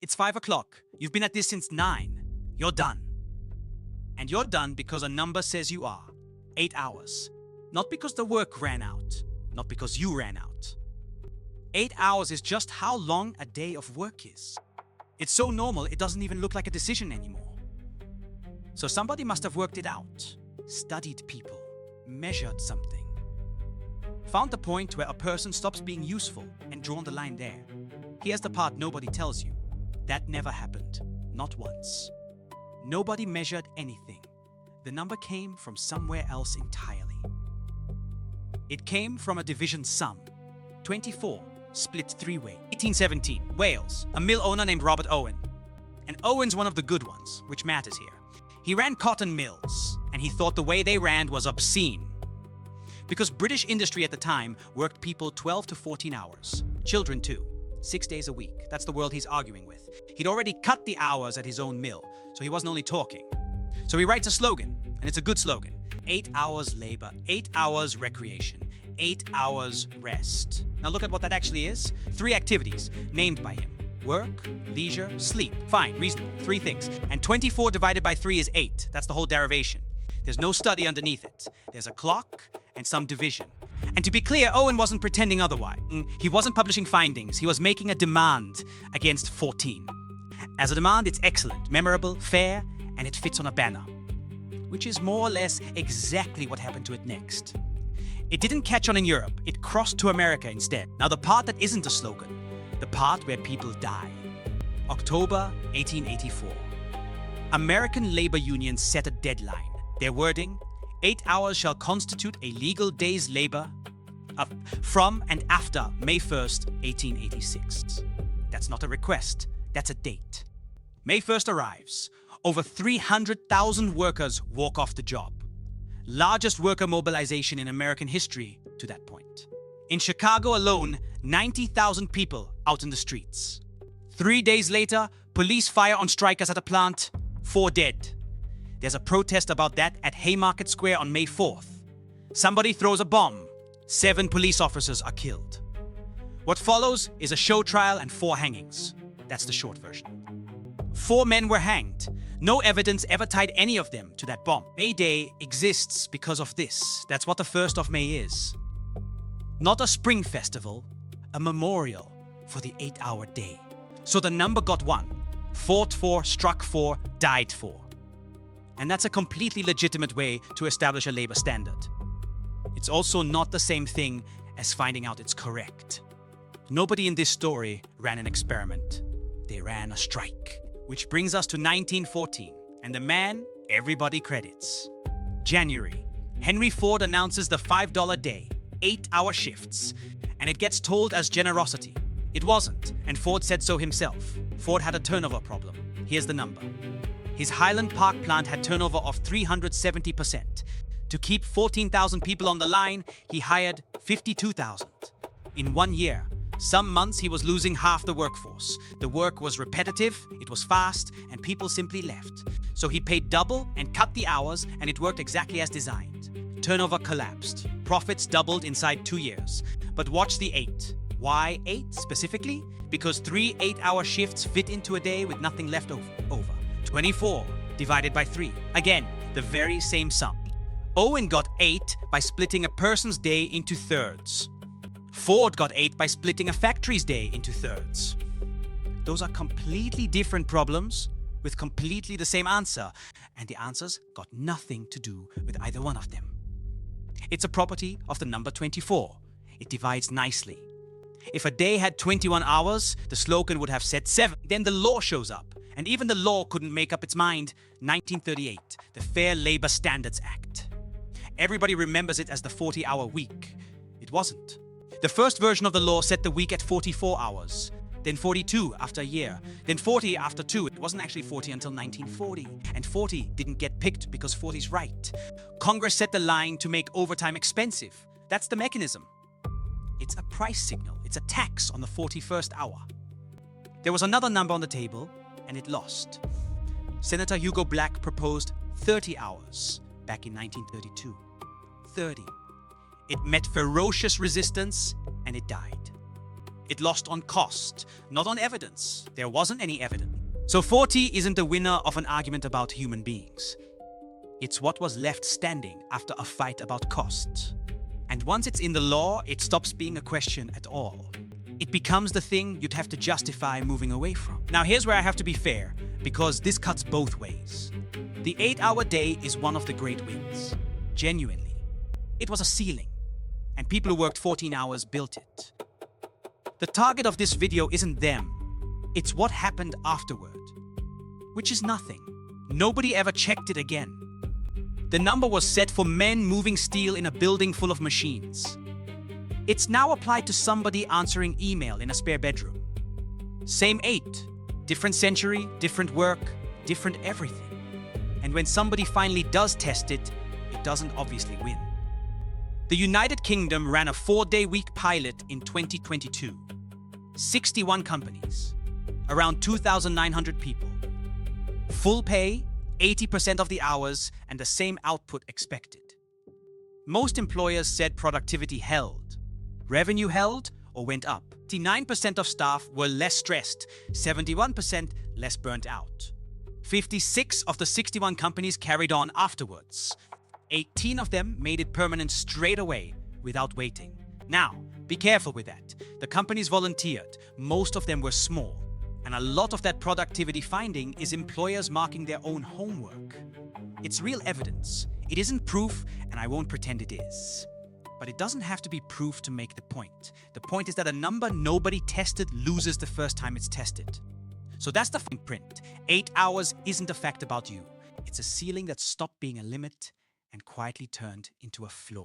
It's 5 o'clock. You've been at this since 9. You're done. And you're done because a number says you are. 8 hours. Not because the work ran out. Not because you ran out. 8 hours is just how long a day of work is. It's so normal it doesn't even look like a decision anymore. So somebody must have worked it out, studied people, measured something. Found the point where a person stops being useful and drawn the line there. Here's the part nobody tells you. That never happened. Not once. Nobody measured anything. The number came from somewhere else entirely. It came from a division sum. 24, split three-way. 1817, Wales, a mill owner named Robert Owen. And Owen's one of the good ones, which matters here. He ran cotton mills, and he thought the way they ran was obscene. Because British industry at the time worked people 12 to 14 hours. Children too. 6 days a week. That's the world he's arguing with. He'd already cut the hours at his own mill, so he wasn't only talking. So he writes a slogan, and it's a good slogan. 8 hours labor, 8 hours recreation, 8 hours rest. Now look at what that actually is. 3 activities named by him. Work, leisure, sleep. Fine, reasonable. 3 things. And 24 divided by 3 is 8. That's the whole derivation. There's no study underneath it. There's a clock and some division. And to be clear, Owen wasn't pretending otherwise. He wasn't publishing findings. He was making a demand against 14. As a demand, it's excellent, memorable, fair, and it fits on a banner. Which is more or less exactly what happened to it next. It didn't catch on in Europe. It crossed to America instead. Now the part that isn't a slogan, the part where people die. October 1884. American labor unions set a deadline. Their wording, 8 hours shall constitute a legal day's labor from and after May 1st, 1886. That's not a request, that's a date. May 1st arrives. Over 300,000 workers walk off the job. Largest worker mobilization in American history to that point. In Chicago alone, 90,000 people out in the streets. 3 days later, police fire on strikers at a plant, 4 dead. There's a protest about that at Haymarket Square on May 4th. Somebody throws a bomb. 7 police officers are killed. What follows is a show trial and 4 hangings. That's the short version. 4 men were hanged. No evidence ever tied any of them to that bomb. May Day exists because of this. That's what the 1st of May is. Not a spring festival, a memorial for the 8-hour day. So the number got 1. Fought for, struck for, died for. And that's a completely legitimate way to establish a labor standard. It's also not the same thing as finding out it's correct. Nobody in this story ran an experiment. They ran a strike. Which brings us to 1914, and the man everybody credits. January, Henry Ford announces the $5 day, 8-hour shifts, and it gets told as generosity. It wasn't, and Ford said so himself. Ford had a turnover problem. Here's the number. His Highland Park plant had turnover of 370%. To keep 14,000 people on the line, he hired 52,000. In 1 year, some months he was losing half the workforce. The work was repetitive, it was fast, and people simply left. So he paid double and cut the hours, and it worked exactly as designed. Turnover collapsed. Profits doubled inside 2 years. But watch the 8. Why 8 specifically? Because 3 8-hour shifts fit into a day with nothing left over. 24 divided by 3. Again, the very same sum. Owen got 8 by splitting a person's day into thirds. Ford got 8 by splitting a factory's day into thirds. Those are completely different problems with completely the same answer, and the answers got nothing to do with either one of them. It's a property of the number 24. It divides nicely. If a day had 21 hours, the slogan would have said 7. Then the law shows up, and even the law couldn't make up its mind. 1938, the Fair Labor Standards Act. Everybody remembers it as the 40-hour week. It wasn't. The first version of the law set the week at 44 hours, then 42 after a year, then 40 after 2. It wasn't actually 40 until 1940, and 40 didn't get picked because 40's right. Congress set the line to make overtime expensive. That's the mechanism. It's a price signal. It's a tax on the 41st hour. There was another number on the table, and it lost. Senator Hugo Black proposed 30 hours back in 1932. 30. It met ferocious resistance, and it died. It lost on cost, not on evidence. There wasn't any evidence. So 40 isn't the winner of an argument about human beings. It's what was left standing after a fight about cost. And once it's in the law, it stops being a question at all. It becomes the thing you'd have to justify moving away from. Now here's where I have to be fair, because this cuts both ways. The 8-hour day is one of the great wins. Genuinely. It was a ceiling, and people who worked 14 hours built it. The target of this video isn't them. It's what happened afterward, which is nothing. Nobody ever checked it again. The number was set for men moving steel in a building full of machines. It's now applied to somebody answering email in a spare bedroom. Same 8, different century, different work, different everything. And when somebody finally does test it, it doesn't obviously win. The United Kingdom ran a 4-day week pilot in 2022. 61 companies, around 2,900 people. Full pay, 80% of the hours, and the same output expected. Most employers said productivity held. Revenue held or went up. 59% of staff were less stressed, 71% less burnt out. 56 of the 61 companies carried on afterwards. 18 of them made it permanent straight away without waiting. Now, be careful with that. The companies volunteered. Most of them were small. And a lot of that productivity finding is employers marking their own homework. It's real evidence. It isn't proof, and I won't pretend it is. But it doesn't have to be proof to make the point. The point is that a number nobody tested loses the first time it's tested. So that's the fine print. 8 hours isn't a fact about you. It's a ceiling that stopped being a limit and quietly turned into a floor.